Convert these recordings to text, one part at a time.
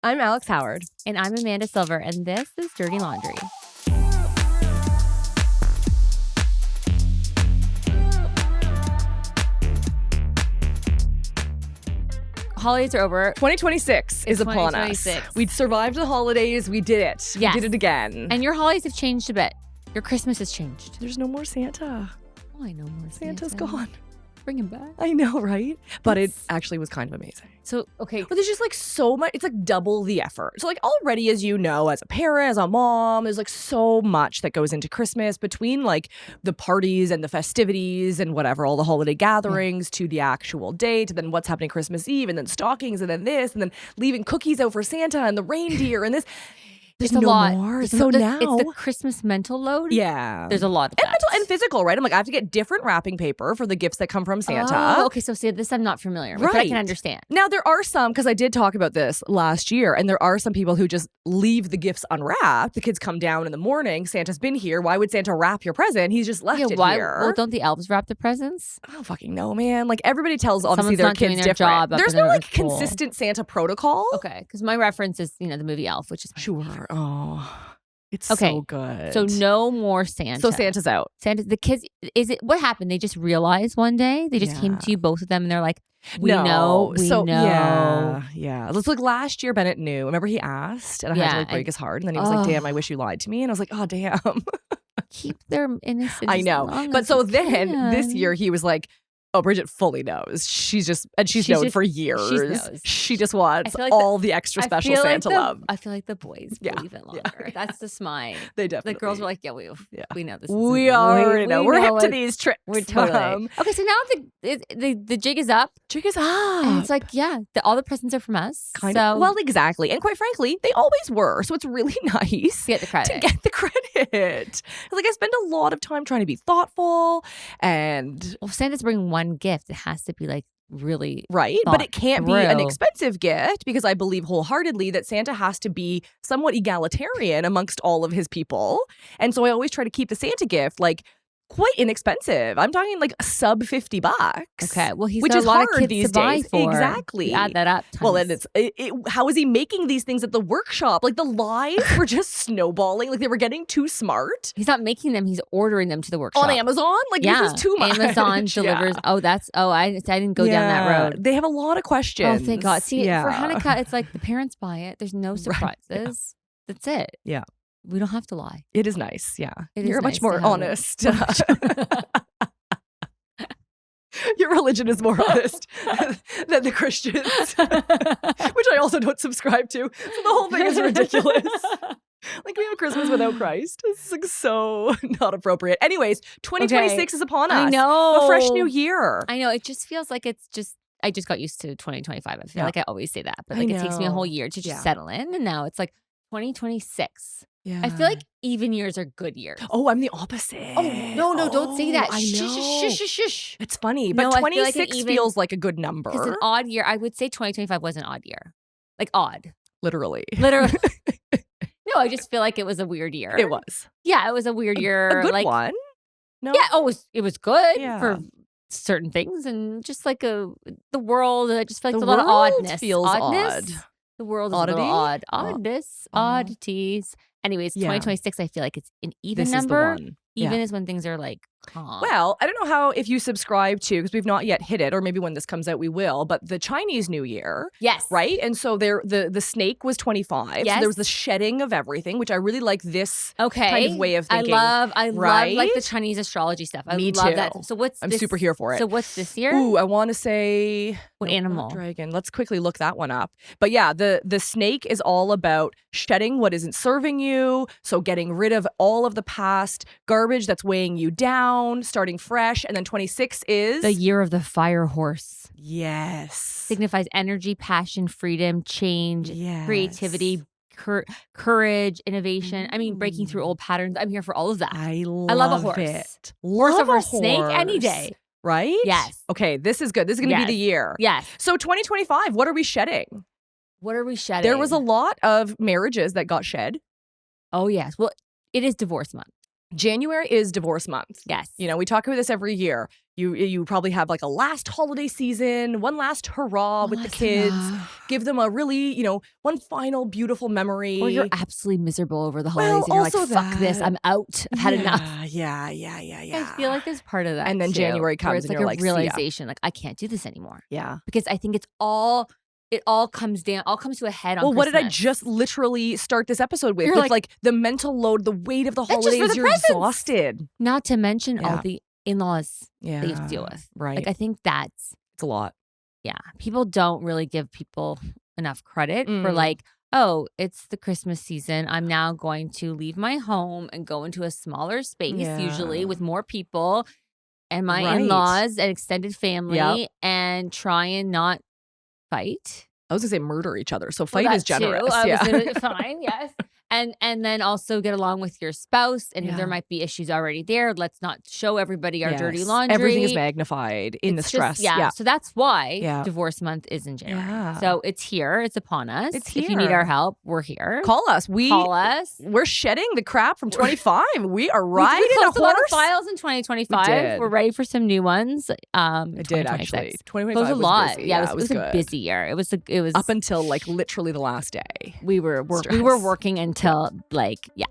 I'm Alex Howard. And I'm Amanda Silver, and this is Dirty Laundry. Holidays are over. 2026 is upon us. We survived the holidays. We did it. Yes. We did it again. And your holidays have changed a bit. Your Christmas has changed. There's no more Santa. Oh, I know more Santa's gone. Bring him back. I know, right? But it actually was kind of amazing. So, okay. But there's just like so much, it's like double the effort. So like already, as you know, as a parent, as a mom, there's like so much that goes into Christmas between like the parties and the festivities and whatever, all the holiday gatherings to the actual date, and then what's happening Christmas Eve, and then stockings, and then this, and then leaving cookies out for Santa and the reindeer and this. There's no a lot. More. It's now it's the Christmas mental load. Yeah. There's a lot of that. And mental and physical, right? I'm like, I have to get different wrapping paper for the gifts that come from Santa. Oh, okay. So see, this I'm not familiar with, but I can understand. Now, there are some, because I did talk about this last year, and there are some people who just leave the gifts unwrapped. The kids come down in the morning. Santa's been here. Why would Santa wrap your present? He's just left it here. Well, don't the elves wrap the presents? I don't fucking know, man. Like, everybody tells, obviously, Someone's their not kids doing their different. job up There's in no, the like, school. consistent Santa protocol. Okay, because my reference is, the movie Elf, which is Sure. Oh, it's okay. so good. So no more Santa. So Santa's out. The kids, what happened? They just realized one day? They just came to you, both of them, and they're like, we know. Yeah. Let's look, last year Bennett knew. Remember he asked, and I had to like break his heart, and then he was like, damn, I wish you lied to me. And I was like, oh, damn. Keep their innocence. I know. But so then this year he was like, oh, Bridget fully knows. She's known for years. She just wants like all the extra special Santa love. I feel like the boys believe it longer. Yeah. That's just mine. They definitely. The girls were like, we know this. We already know. We're hip to these tricks. We're totally. Okay, so now the jig is up. Jig is up. And it's like, all the presents are from us. Kind of. Well, exactly. And quite frankly, they always were. So it's really nice to get the credit. Like, I spend a lot of time trying to be thoughtful, and if Santa's bringing one gift, it has to be like really right, but it can't be an expensive gift, because I believe wholeheartedly that Santa has to be somewhat egalitarian amongst all of his people. And so I always try to keep the Santa gift like quite inexpensive. I'm talking like sub $50. Okay, well, he's which got is a lot hard of kids these to buy days. For. Exactly. You add that up. Well, and how is he making these things at the workshop? Like, the lines were just snowballing. Like, they were getting too smart. He's not making them. He's ordering them to the workshop on Amazon. Like, this is too much. Amazon delivers. I didn't go down that road. They have a lot of questions. Oh, thank God. See, for Hanukkah, it's like the parents buy it. There's no surprises. That's it. Yeah. We don't have to lie. It is nice. Yeah. You're much more honest. Your religion is more honest than the Christians, which I also don't subscribe to. So the whole thing is ridiculous. Like, we have Christmas without Christ. It's like so not appropriate. Anyways, 2026 is upon us. I know. A fresh new year. I know. It just feels like I just got used to 2025. I feel like I always say that, but like it takes me a whole year to just settle in. And now it's like 2026. Yeah. I feel like even years are good years. Oh, I'm the opposite. Oh, no, don't say that. I know. Shush. It's funny, but 26 feels like a good number. It's an odd year. I would say 2025 was an odd year. Like, odd. Literally. No, I just feel like it was a weird year. It was. Yeah, it was a weird year. A good one. No. Yeah, it was good for certain things, and just like the world, I just feel like a lot of oddness. Feels odd. The world is a little odd. Oddities. Anyways, 2026, I feel like it's an even number. Even is when things are like calm. Well, I don't know if you subscribe to, because we've not yet hit it, or maybe when this comes out we will, but the Chinese New Year. Yes. Right? And so the snake was 25. Yes. So there was the shedding of everything, which I really like this kind of way of thinking. I love like the Chinese astrology stuff. Me love too. That. So I'm super here for it. So what's this year? Ooh, I want to say... What animal? Dragon. Let's quickly look that one up. But yeah, the snake is all about shedding what isn't serving you. So getting rid of all of the past garbage that's weighing you down, starting fresh. And then 26 is the year of the fire horse. Yes. Signifies energy, passion, freedom, change, creativity, courage, innovation. I mean, breaking through old patterns. I'm here for all of that. I love a horse. It. Horse over a snake any day. Right? Yes. Okay, this is good. This is going to be the year. Yes. So 2025, what are we shedding? There was a lot of marriages that got shed. Oh, yes. Well, it is divorce month. January is divorce month. Yes. We talk about this every year. You probably have like a last holiday season, one last hurrah with the kids. Give them a really, one final beautiful memory. Or you're absolutely miserable over the holidays and you're like, fuck this, I'm out. I've had enough. Yeah. I feel like there's part of that. And then too, January comes it's and you're like, a realization, like I can't do this anymore. Yeah. Because I think it all comes to a head on Well, Christmas. what did I just literally start this episode with? With like the mental load, the weight of the holidays, you're exhausted. Not to mention all the in-laws that you have to deal with. Right. Like I think it's a lot. Yeah. People don't really give people enough credit for like, oh, it's the Christmas season. I'm now going to leave my home and go into a smaller space, usually with more people and my in-laws and extended family and try and not fight. I was going to say murder each other. So fight is generous. Fine, yes. And then also get along with your spouse. And if there might be issues already there, let's not show everybody our dirty laundry. Everything is magnified in the stress. So that's why divorce month is in January. So it's here. It's upon us. It's here. If you need our help, we're here. Call us. We're shedding the crap from 25. We are riding a horse. A lot of files in 2025. We're ready for some new ones. It did actually. 2025 was a lot. Busy. Yeah, it was a busy year. It was up until like literally the last day. We were working until like yeah.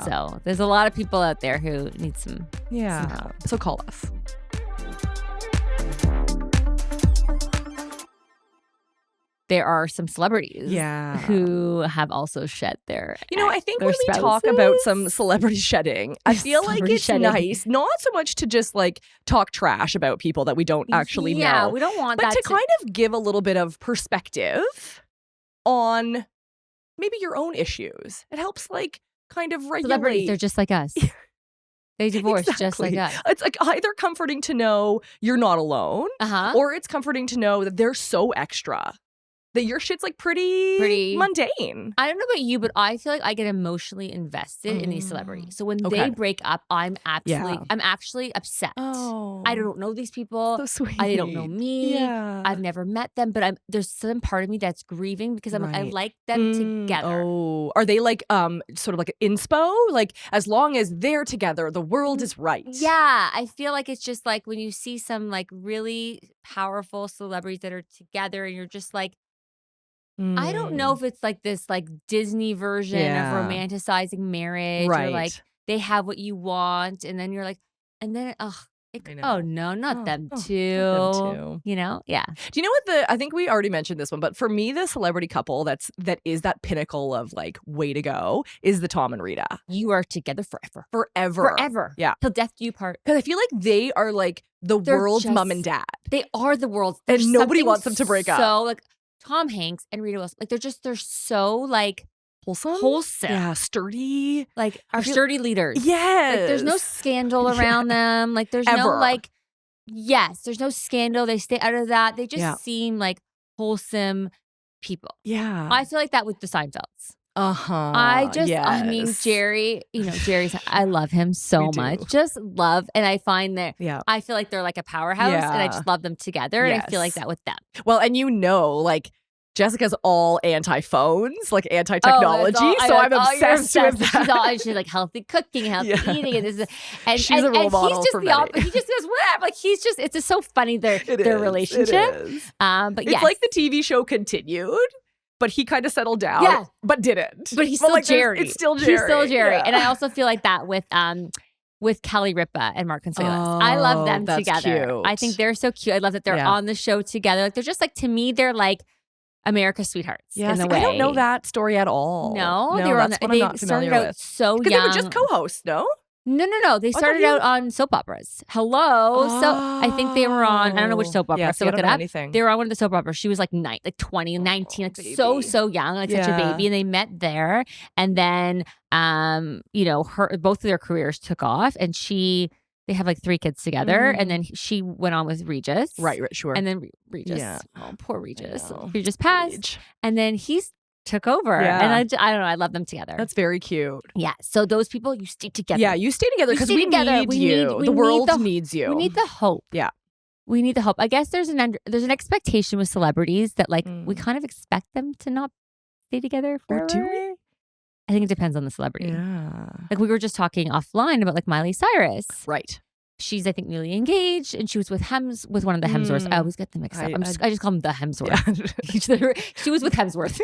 So there's a lot of people out there who need some help. So call us. There are some celebrities who have also shed their I think when we talk about some celebrity shedding, I feel like it's nice not so much to just like talk trash about people that we don't actually know. Yeah, we don't want but that to kind of give a little bit of perspective on maybe your own issues. It helps like kind of regulate. Celebrities, they're just like us. They divorced just like us. It's like either comforting to know you're not alone or it's comforting to know that they're so extra that your shit's like pretty mundane. I don't know about you, but I feel like I get emotionally invested in these celebrities. So when they break up, I'm actually upset. Oh, I don't know these people. So sweet. They don't know me. Yeah. I've never met them, but there's some part of me that's grieving because I'm like, I like them together. Oh, are they like sort of like an inspo? Like as long as they're together, the world is right. Yeah, I feel like it's just like when you see some like really powerful celebrities that are together, and you're just like, I don't know if it's like this like Disney version of romanticizing marriage or like they have what you want, and then you're like, and then oh no, not them too. Not them too. Yeah. Do you know what I think we already mentioned this one, but for me, the celebrity couple that is that pinnacle of like way to go is the Tom and Rita. You are together forever. Yeah. Till death do you part. Because I feel like they are like the world's mom and dad. They are the world's. And nobody wants them to break up. So like Tom Hanks and Rita Wilson, like they're so like wholesome. Yeah, sturdy. Like our sturdy leaders. Yes. Like there's no scandal around them. Like there's no like, there's no scandal. They stay out of that. They just seem like wholesome people. Yeah. I feel like that with the Seinfelds. I mean, Jerry, Jerry's, I love him so much. Just love. And I find that I feel like they're like a powerhouse and I just love them together. And I feel like that with them. Well, and like Jessica's all anti-phones, like anti-technology. I'm obsessed with that. She's like healthy cooking, healthy eating. And she's a role model for me. He just goes, whatever. Like it's just so funny, their relationship. It is. But it's like the TV show continued. But he kind of settled down, but didn't. But he's still Jerry. It's still Jerry. He's still Jerry. Yeah. And I also feel like that with Kelly Ripa and Mark Consuelos. I love them together. Cute. I think they're so cute. I love that they're on the show together. Like they're just like, to me, they're like America's sweethearts. Yes, in the way. I don't know that story at all. No, they were they started out so young. They were just co-hosts, no? No. They started out on soap operas. Hello. So I think they were on, I don't know which soap opera. So look it up. Anything. They were on one of the soap operas. She was like 20, 19, like baby. so young, like such a baby. And they met there. And then, both of their careers took off. And they have like 3 kids together. And then she went on with Regis. Right, sure. And then Regis. Yeah. Oh, poor Regis. Regis passed. And then he's took over. And I don't know. I love them together. That's very cute. Yeah. So those people, you stay together. Yeah, you stay together because we need you. The world needs you. We need the hope. Yeah. We need the hope. I guess there's an expectation with celebrities that like we kind of expect them to not stay together forever. Or do we? I think it depends on the celebrity. Yeah. Like we were just talking offline about like Miley Cyrus. Right. she's, I think, newly engaged, and she was with one of the Hemsworths. I always get them mixed up. I just call them the Hemsworth. Yeah. She was with Hemsworth.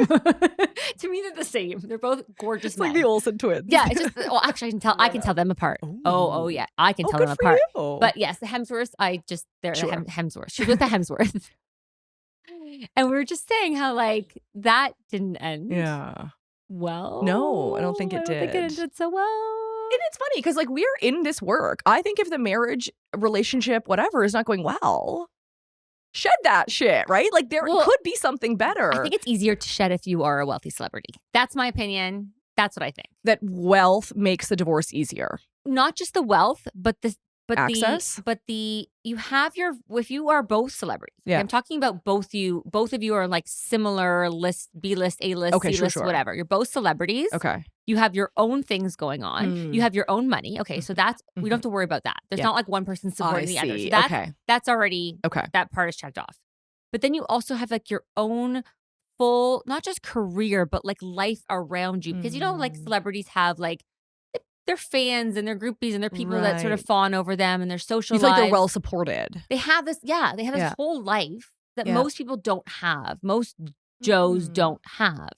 To me, they're the same. They're both gorgeous men. Like the Olsen twins. Yeah, it's just, well, actually, I can tell them apart. Oh, yeah, I can tell them apart. But yes, the Hemsworths, they're Sure. Hemsworth. She was with the Hemsworth. And we were just saying how, like, that didn't end. Yeah. Well, no, I don't think it did. I don't think it ended so well. And it's funny because, like, we're in this work. I think if the marriage, relationship, whatever is not going well, shed that shit, right? Like, there could be something better. I think it's easier to shed if you are a wealthy celebrity. That's my opinion. That's what I think. That wealth makes the divorce easier. Not just the wealth, but access. You have if you are both celebrities. Yeah. I'm talking about both of you are like similar list, B list, A list, C list, whatever. You're both celebrities. Okay. You have your own things going on. You have your own money. Okay. So we don't have to worry about that. There's not like one person supporting the other. So that's already, that part is checked off. But then you also have like your own full, not just career, but like life around you. Because like celebrities have like, they're fans and they're groupies and they're people that sort of fawn over them and their social lives. You feel like they're well supported. They have this, they have this whole life that most people don't have. Most Joes don't have.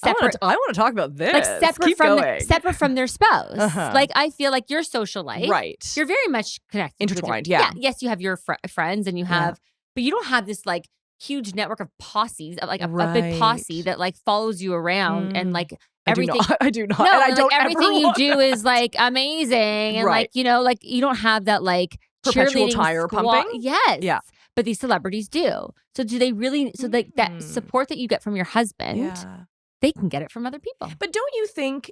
I want to talk about this. Like separate from their spouse. Like I feel like your social life, right? You're very much connected, intertwined. Yes, you have your friends and you have, but you don't have this like huge network of posses, like a big posse that like follows you around and like. Everything I do not. No, and I don't like everything you do is like amazing. And like, like you don't have that like perpetual tire pumping. Yes. Yeah. But these celebrities do. So do they really like that support that you get from your husband, they can get it from other people. But don't you think,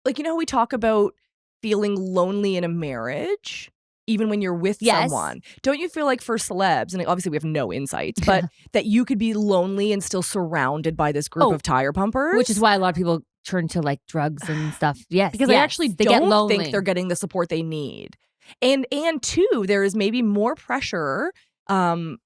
like, we talk about feeling lonely in a marriage? Even when you're with someone, don't you feel like for celebs, and obviously we have no insights, but that you could be lonely and still surrounded by this group of tire pumpers? Which is why a lot of people turn to like drugs and stuff. Yes. Because they actually don't think they're getting the support they need. And two, there is maybe more pressure to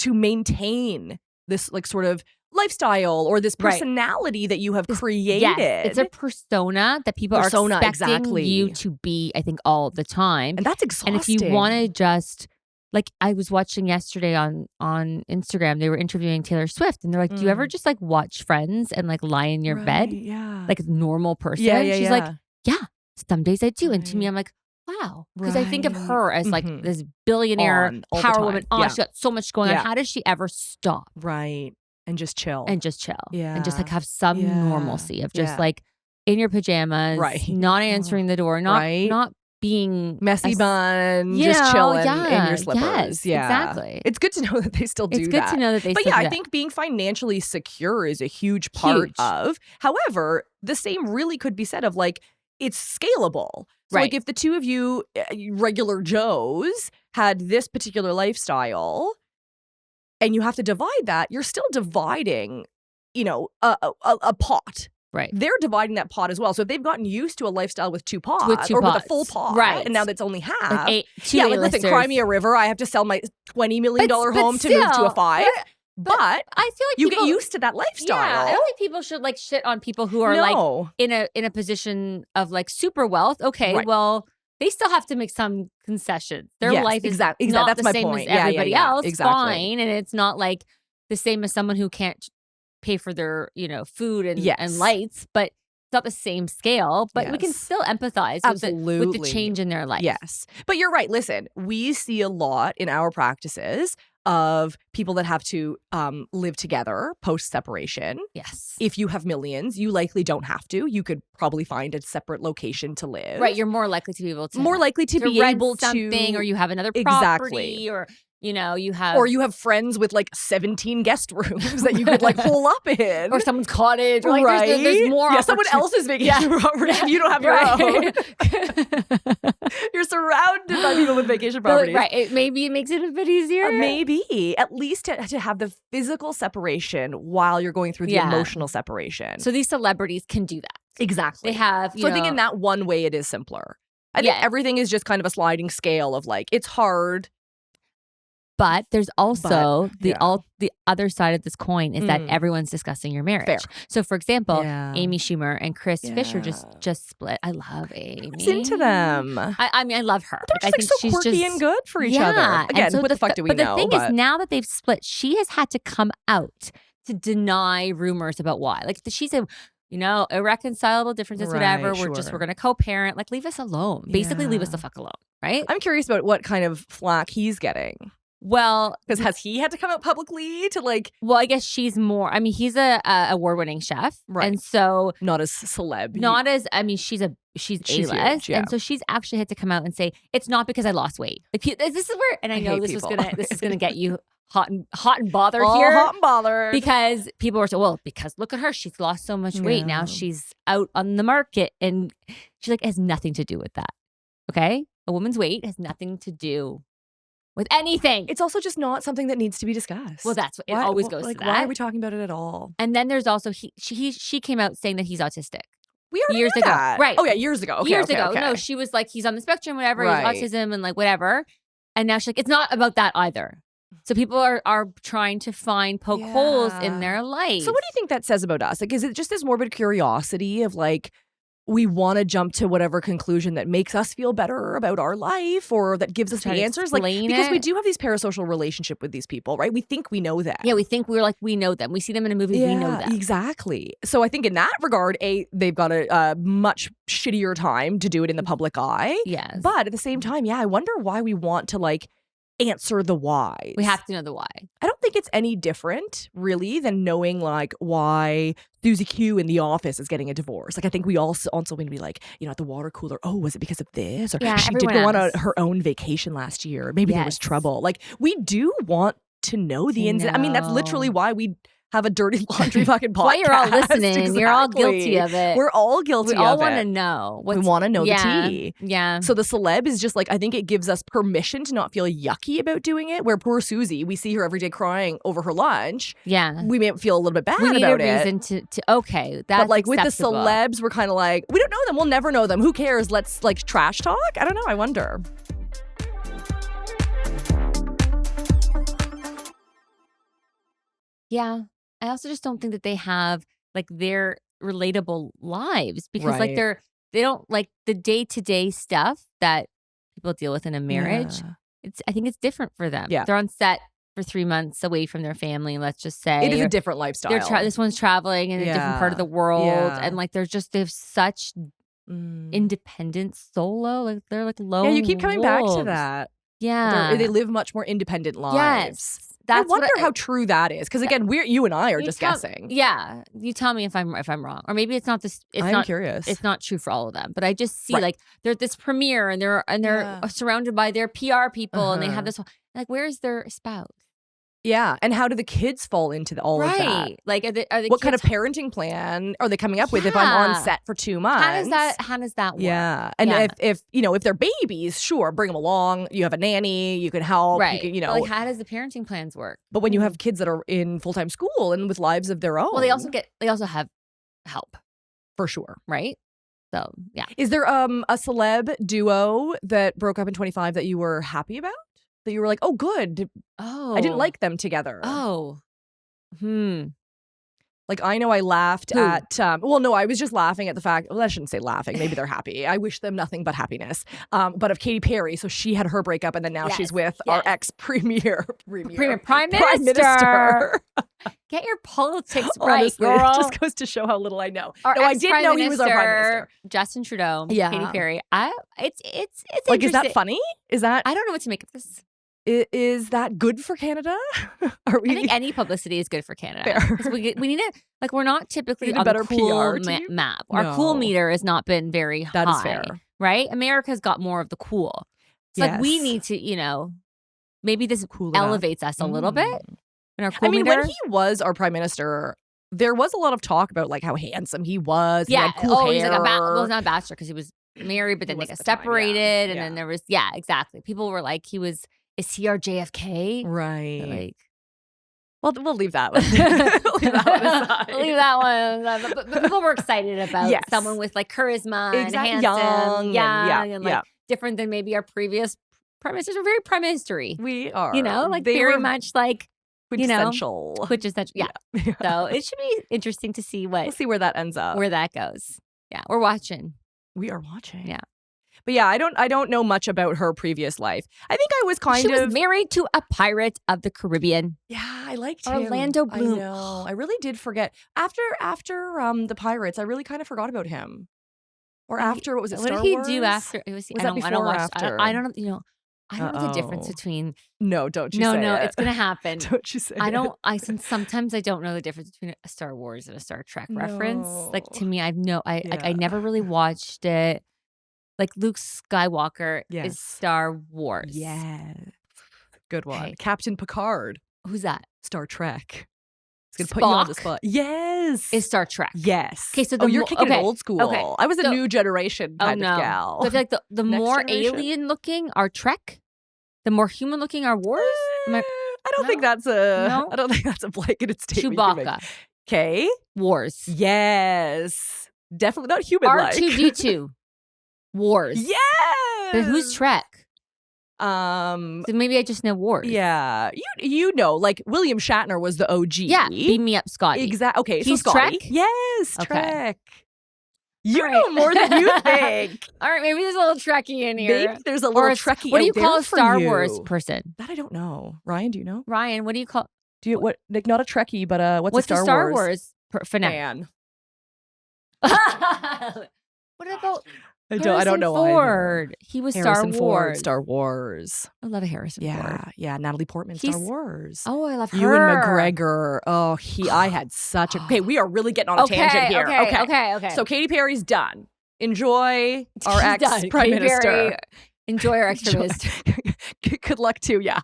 maintain this like sort of lifestyle or this personality that you have created. Yes, it's a persona that people are expecting you to be, I think, all the time. And that's exhausting. And if you want to just, like I was watching yesterday on Instagram, they were interviewing Taylor Swift and they're like, do you ever just like watch Friends and like lie in your bed? Yeah. Like a normal person? She's like, yeah, some days I do. And to me, I'm like, wow. Because I think of her as like this billionaire power woman. She's got so much going on. How does she ever stop? Right. And just chill. Yeah. And just like have some normalcy of just like in your pajamas, not answering the door, not being messy bun, just chilling in your slippers. Yes, exactly. It's good to know that they still do that. It's good to know that they still do that. But I think being financially secure is a huge part of. However, the same really could be said of like, it's scalable. So like if the two of you, regular Joes, had this particular lifestyle, and you have to divide that, you're still dividing, a pot. Right. They're dividing that pot as well. So if they've gotten used to a lifestyle with two pots, with a full pot, and now that's only half. Like listen, cry me a river. I have to sell my $20 million home to move to a 5. But I feel like you get used to that lifestyle. Yeah, I don't think people should like shit on people who are like in a position of like super wealth. Okay, well, they still have to make some concessions. Their life is not that's the same point. as everybody else. Exactly. Fine, and it's not like the same as someone who can't pay for their food and lights, but it's not the same scale. But we can still empathize with the change in their life. Yes, but you're right. Listen, we see a lot in our practices of people that have to live together post-separation. Yes. If you have millions, you likely don't have to. You could probably find a separate location to live. Right. You're more likely to be able to. Rent something, or you have another property, or you have. Or you have friends with like 17 guest rooms that you could like pull up in. Or someone's cottage. Or, like, there's more. Yeah, someone else's vacation property. If you don't have your own. You're surrounded by people with vacation properties. Maybe it makes it a bit easier. Maybe. At least to have the physical separation while you're going through the emotional separation. So these celebrities can do that. Exactly. They have, I think in that one way it is simpler. I think everything is just kind of a sliding scale of like, it's hard. But there's also the yeah. the other side of this coin is that everyone's discussing your marriage. Fair. So, for example, Yeah. Amy Schumer and Chris Fisher just split. I love Amy. Who's into them? I mean, I love her. They're just, I think so she's quirky just and good for each yeah. other. Again, And so what the fuck do we know? But the thing is, now that they've split, she has had to come out to deny rumors about why. Like she's a irreconcilable differences, whatever. Right, We're gonna co-parent. Like, leave us alone. Basically, leave us the fuck alone, right? I'm curious about what kind of flack he's getting. Well, because has he had to come out publicly to like? Well, I guess she's more. I mean, he's a award-winning chef, right? And so not as celeb. Not as. I mean, she's A-list, huge, yeah. and so she's actually had to come out and say it's not because I lost weight. Like, this is where, and I know this is gonna get you hot and bothered here. Hot and bothered because people were saying, well, because look at her, she's lost so much weight now. She's out on the market, and she's like, it has nothing to do with that. Okay, a woman's weight has nothing to do with anything. It's also just not something that needs to be discussed. Well, that's what it always goes to that. Why are we talking about it at all? And then there's also she came out saying that he's autistic. We already years knew ago, that. right? Oh yeah, years ago. Okay, years okay, ago. okay. No, she was like, he's on the spectrum, whatever. Right. He's autism and like whatever. And now she's like, it's not about that either. So people are trying to poke holes in their life. So what do you think that says about us? Like, is it just this morbid curiosity of like, we want to jump to whatever conclusion that makes us feel better about our life or that gives us the answers? Like, because we do have these parasocial relationship with these people, right? We think we know them. Yeah, we think we know them. We see them in a movie, we know them. Exactly. So I think in that regard, they've got a much shittier time to do it in the public eye. Yes. But at the same time, I wonder why we want to like answer the why. We have to know the why. I don't think it's any different, really, than knowing like why Susie Q in The Office is getting a divorce. Like, I think we also going to be like, at the water cooler, oh, was it because of this? Or she did go on her own vacation last year. Maybe there was trouble. Like, we do want to know the ins. I mean, that's literally why we have a dirty laundry fucking podcast. Why you're all listening. Exactly. You're all guilty of it. We're all guilty of it. We all want to know. We want to know the tea. Yeah. So the celeb is just like, I think it gives us permission to not feel yucky about doing it. Where poor Susie, we see her every day crying over her lunch. Yeah. We may feel a little bit bad we need about a reason to okay. That's but like acceptable. With the celebs, we're kind of like, we don't know them. We'll never know them. Who cares? Let's like trash talk. I don't know. I wonder. Yeah. I also just don't think that they have like their relatable lives because like they don't like the day-to-day stuff that people deal with in a marriage. Yeah. I think it's different for them. Yeah. They're on set for 3 months away from their family, let's just say. It is a different lifestyle. This one's traveling in a different part of the world. Yeah. And like they have such independent solo. Like they're like lone Yeah, you keep coming back to wolves. that. Yeah. They live much more independent lives. Yes. I wonder how true that is. Because again, you and I are just guessing. Yeah. You tell me if I'm wrong. Or maybe it's not this. I'm curious. It's not true for all of them. But I just see like they're at this premiere and they're surrounded by their PR people and they have this whole, like, where's their spouse? Yeah, and how do the kids fall into all of that? Like, are the what kind of parenting plan are they coming up with if I'm on set for 2 months? How does that work? Yeah, and if they're babies, sure, bring them along. You have a nanny, you can help. Right. You can, But, like, how does the parenting plans work? But when you have kids that are in full-time school and with lives of their own, well, they also have help for sure, right? So yeah. Is there a celeb duo that broke up in 25 that you were happy about? That you were like, oh, good. Oh, I didn't like them together. Oh, Like, I know I laughed at, I was just laughing at the fact, well, I shouldn't say laughing. Maybe they're happy. I wish them nothing but happiness. But of Katy Perry. So she had her breakup and then now she's with our ex-premier. Prime Minister. Get your politics right, Honestly, girl. it just goes to show how little I know. Our I did know he was our Prime Minister. Justin Trudeau. Yeah. Katy Perry. It's like, is that funny? Is that? I don't know what to make of this. Is that good for Canada? I think any publicity is good for Canada. We need to, like, we're not typically on better the cool PR map. Our cool meter has not been very high. That is fair. Right? America's got more of the cool. It's like we need to, maybe this elevates us a little bit. In our cool meter. When he was our Prime Minister, there was a lot of talk about like how handsome he was. Yeah. He had cool hair. He's like well, he's not a bachelor because he was married, but then they got separated. And then there was, exactly. People were like, is he our JFK? Right. Like, well, we'll leave that one. Leave that one. But people were excited about someone with like charisma and handsome, young, and like different than maybe our previous Prime Ministers are very prime minister-y. We are. You know, like They very were much like, quintessential. Quintessential. Yeah. So it should be interesting to see We'll see where that ends up. where that goes. Yeah. We're watching. We are watching. Yeah. But yeah, I don't know much about her previous life. I think I was She was married to a pirate of the Caribbean. Yeah, I liked him. Orlando Bloom. I know. I really did forget. After the Pirates, I really kind of forgot about him. Or after, what was it, Star Wars? What did he do after? It was that before I don't or watch, after? I don't know, I don't know the difference between. No, don't you say it. No, it's going to happen. Don't you say it. I don't, sometimes I don't know the difference between a Star Wars and a Star Trek reference. Like to me, I never really watched it. Like Luke Skywalker is Star Wars. Yeah. Good one. Okay. Captain Picard. Who's that? Star Trek. It's going to put you on the spot. Yes. Is Star Trek. Yes. Okay, so you're kicking old school. Okay. I was a new generation kind of gal. So I feel like the more generation? alien looking are Trek, the more human looking are Wars. I don't think that's I don't think that's a blanketed statement. Chewbacca. Okay. Wars. Yes. Definitely not human-like. R2-D2. Wars. Yeah. But who's Trek? So maybe I just know Wars. Yeah. You know, like William Shatner was the OG. Yeah. Beam me up, Scotty. Exactly. Okay, He's so Scotty. Trek? Yes, Okay. Trek. You know more than you think. All right, maybe there's a little Trekkie in here. Maybe there's a little Trekkie. What do you call a Star you? Wars person? That I don't know. Ryan, do you know? Ryan, what do you call? Do you like not a Trekkie, but what's a Star Wars fan? What about? I don't know. Ford. He was Harrison Star Wars. Ford, Star Wars. I love a Harrison Ford. Yeah. Natalie Portman, Star Wars. Oh, I love her. Ewan McGregor. Oh, I had such a. Okay, we are really getting on a tangent here. Okay. So Katy Perry's done. Enjoy our ex prime minister. Enjoy our ex prime minister. Good luck too. Yeah.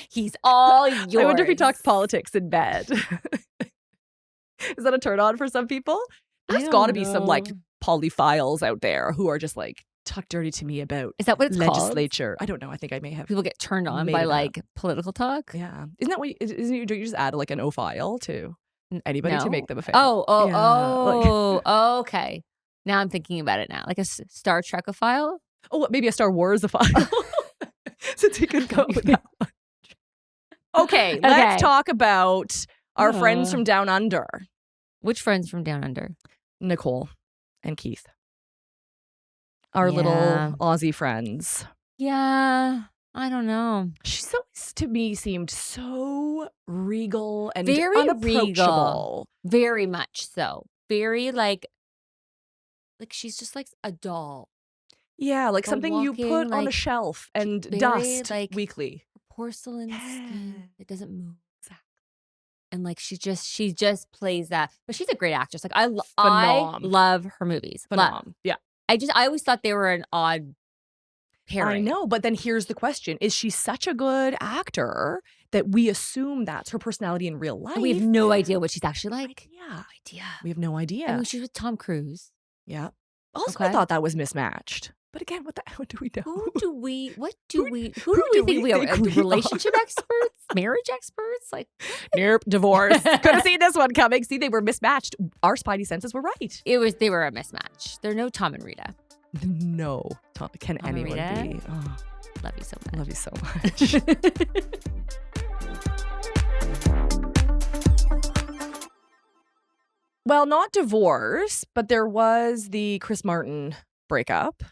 He's all yours. I wonder if he talks politics in bed. Is that a turn on for some people? There's got to be some like polyphiles out there who are just like talk dirty to me about is that what it's legislature. Called? I don't know. I think I may have people get turned on by like political talk. Yeah, isn't that what? Isn't you? Do you just add like an O-file to anybody to make them a fan? Okay. Now I'm thinking about it now, like a Star Trek-ophile. Oh, maybe a Star Wars-ophile. Since we could go with that one. Okay, let's talk about our friends from Down Under. Which friends from Down Under? Nicole and Keith. Our little Aussie friends. Yeah, I don't know. She's always, to me, seemed so regal and very unapproachable. Regal. Very much so. Very like she's just like a doll. Yeah, like something you put on a shelf and dust weekly. Porcelain skin. It doesn't move. And like she just plays that, but she's a great actress. Like I love her movies. Yeah, I always thought they were an odd pairing. I know, but then here's the question: is she such a good actor that we assume that's her personality in real life? And we have no idea what she's actually like. Idea. We have no idea. I mean, she's with Tom Cruise. Yeah. Also, I thought that was mismatched. But again, what do we know? Who do we think we are? Relationship experts? Marriage experts? Like, nope, divorce. Could have seen this one coming. See, they were mismatched. Our spidey senses were right. They were a mismatch. They're no Tom and Rita. No. Can Tom anyone Rita? be? Oh, love you so much. Love you so much. Well, not divorce, but there was the Chris Martin breakup.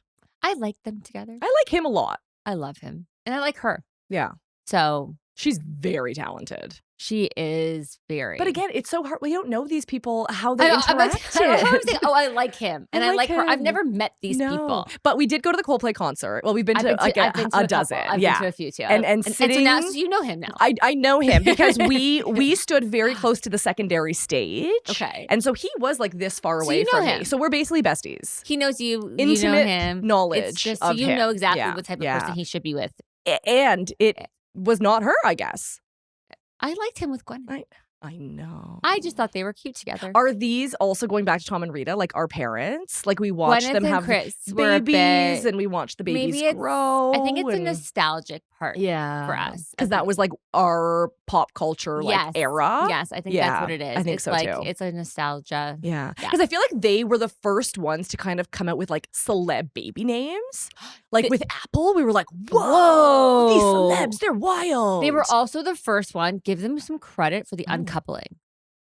I like them together. I like him a lot. I love him. And I like her. Yeah. So she's very talented. She is very. But again, it's so hard. We don't know these people, how they interact. I like him. And I like her. I've never met these people. But we did go to the Coldplay concert. Well, we've been to a dozen. I've been to a few too. And sitting, so now you know him now. I know him because we stood very close to the secondary stage. Okay. And so he was like this far away from me. So we're basically besties. He knows you. Intimate you know him. knowledge it's just, of so you him. know exactly what type of person he should be with. And it was not her, I guess. I liked him with Gwyneth. I know. I just thought they were cute together. Are these also going back to Tom and Rita, like our parents? Like we watched Gwyneth them and have Chris were a babies bit- and we watched the babies maybe grow. I think it's a and- nostalgic part for us. Because that was like our pop culture like era. Yes, I think that's what it is. I think it's so like, too. It's a nostalgia. Yeah. Because I feel like they were the first ones to kind of come out with like celeb baby names. Like with Apple, we were like, whoa, these celebs, they're wild. They were also the first one. Give them some credit for the uncoupling.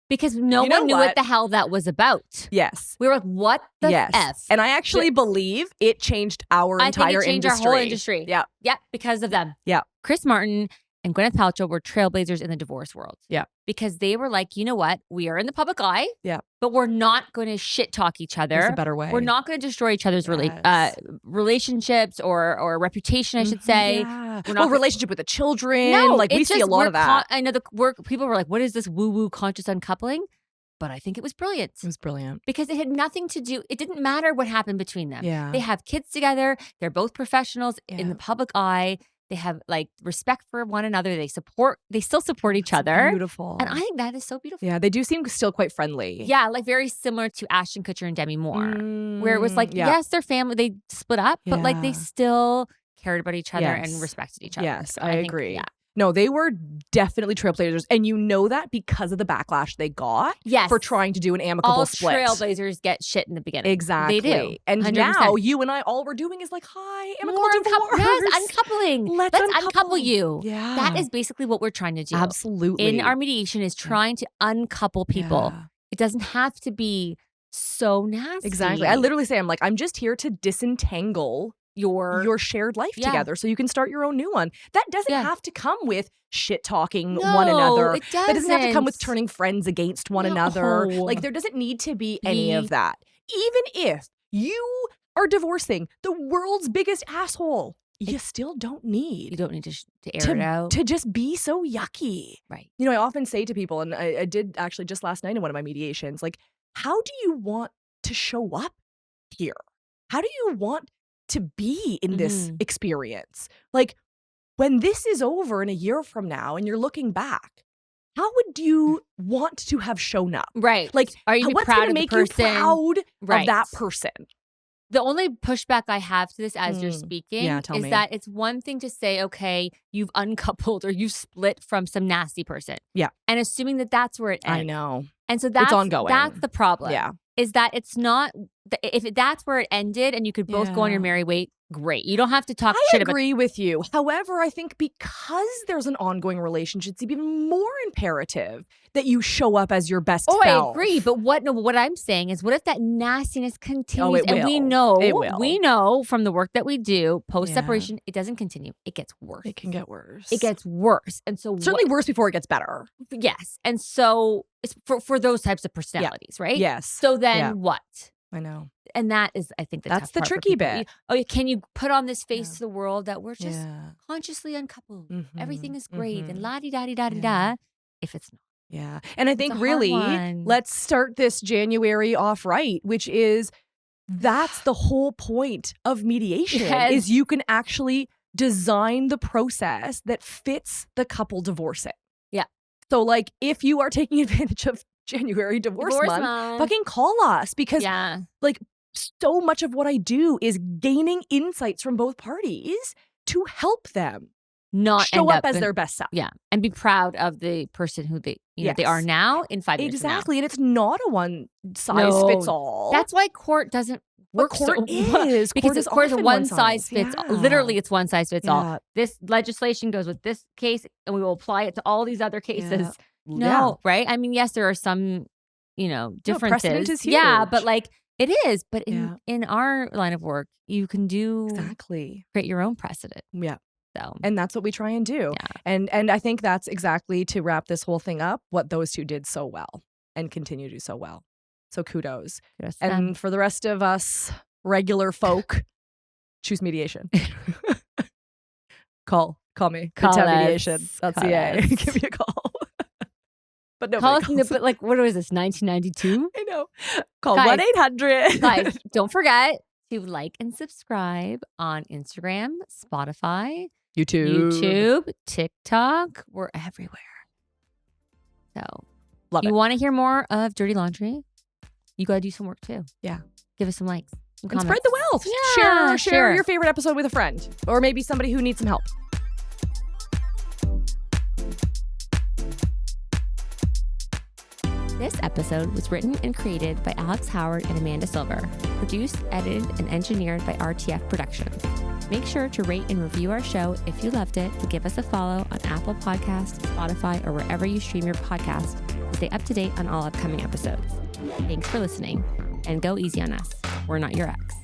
Because no one knew what the hell that was about. Yes. We were like, what the F? And I actually believe it changed our entire industry. Our whole industry. Yeah. Yeah, because of them. Yeah. Chris Martin and Gwyneth Paltrow were trailblazers in the divorce world. Yeah. Because they were like, you know what? We are in the public eye. Yeah. But we're not going to shit talk each other. There's a better way. We're not going to destroy each other's relationships or reputation, I should say. Yeah. We're not relationship with the children. No, like we see a lot of that. I know people were like, what is this woo-woo conscious uncoupling? But I think it was brilliant. It was brilliant. Because it had nothing to do, it didn't matter what happened between them. Yeah. They have kids together. They're both professionals in the public eye. They have like respect for one another. They still support each other. Beautiful. And I think that is so beautiful. Yeah, they do seem still quite friendly. Yeah, like very similar to Ashton Kutcher and Demi Moore. Where it was like, yes, their family, they split up, but like they still cared about each other and respected each other. Yes, So I think, agree. No, they were definitely trailblazers. And you know that because of the backlash they got for trying to do an amicable split. All trailblazers get shit in the beginning. Exactly. They do. And 100%. now you and I, all we're doing is like, hi, amicable divorce. Yes, uncoupling. Let's uncouple you. Yeah. That is basically what we're trying to do. Absolutely. In our mediation is trying to uncouple people. Yeah. It doesn't have to be so nasty. Exactly. I literally say, I'm just here to disentangle your shared life together so you can start your own new one. That doesn't have to come with shit talking one another. It doesn't. That doesn't have to come with turning friends against one another. Like there doesn't need to be any of that. Even if you are divorcing the world's biggest asshole, you still don't need. You don't need to air it out. To just be so yucky. Right. You know, I often say to people, and I did actually just last night in one of my mediations, like, how do you want to show up here? How do you want to be in this experience? Like, when this is over in a year from now and you're looking back, how would you want to have shown up? Right. Like, are you what's proud going to of make the person? you proud of that person? The only pushback I have to this as you're speaking is that it's one thing to say, okay, you've uncoupled or you've split from some nasty person. Yeah. And assuming that that's where it ends. I know. And so that's ongoing. That's the problem. Yeah. Is that it's not, if that's where it ended and you could both go on your merry way, great. You don't have to talk shit about. I agree with you. However, I think because there's an ongoing relationship, it's even more imperative that you show up as your best self. I agree. But what I'm saying is, what if that nastiness continues? It will. We know from the work that we do post separation, it doesn't continue. It gets worse. It can get worse. It gets worse. And so certainly worse before it gets better. Yes. And so it's for those types of personalities, right? Yes. So then what? I know. And that is, I think, that's the tricky bit. Can you put on this face to the world that we're just consciously uncoupled? Everything is great and la-di-da-di-da-di-da, if it's not. Yeah. And I think really, let's start this January off right, which is that's the whole point of mediation is you can actually design the process that fits the couple divorcing. Yeah. So like if you are taking advantage of January divorce month, fucking call us because like so much of what I do is gaining insights from both parties to help them not show up as their best self. Yeah. And be proud of the person who they are now in 5 years Exactly. And it's not a one size fits all. That's why court doesn't work. Court is. Because court is one size fits all. Literally, it's one size fits all. This legislation goes with this case and we will apply it to all line other cases. No, right? I mean, yes, there are some, differences. Precedent is huge. Yeah, but like it is. But in our line of work, you can create your own precedent. Yeah. So. And that's what we try and do. Yeah. And I think that's exactly, to wrap this whole thing up, what those two did so well and continue to do so well. So kudos. And for the rest of us regular folk, choose mediation. Call me. Call Mediation.ca. Give me a call. But nobody calls. But like, what was this, 1992? I know. Call 1-800. Guys, don't forget to like and subscribe on Instagram, Spotify, YouTube, TikTok. We're everywhere. So Love it. You want to hear more of Dirty Laundry? You got to do some work too. Yeah. Give us some likes. And spread the wealth. Yeah, share your favorite episode with a friend. Or maybe somebody who needs some help. This episode was written and created by Alex Howard and Amanda Silver. Produced, edited, and engineered by RTF Productions. Make sure to rate and review our show if you loved it, and give us a follow on Apple Podcasts, Spotify, or wherever you stream your podcast to stay up to date on all upcoming episodes. Thanks for listening, and go easy on us. We're not your ex.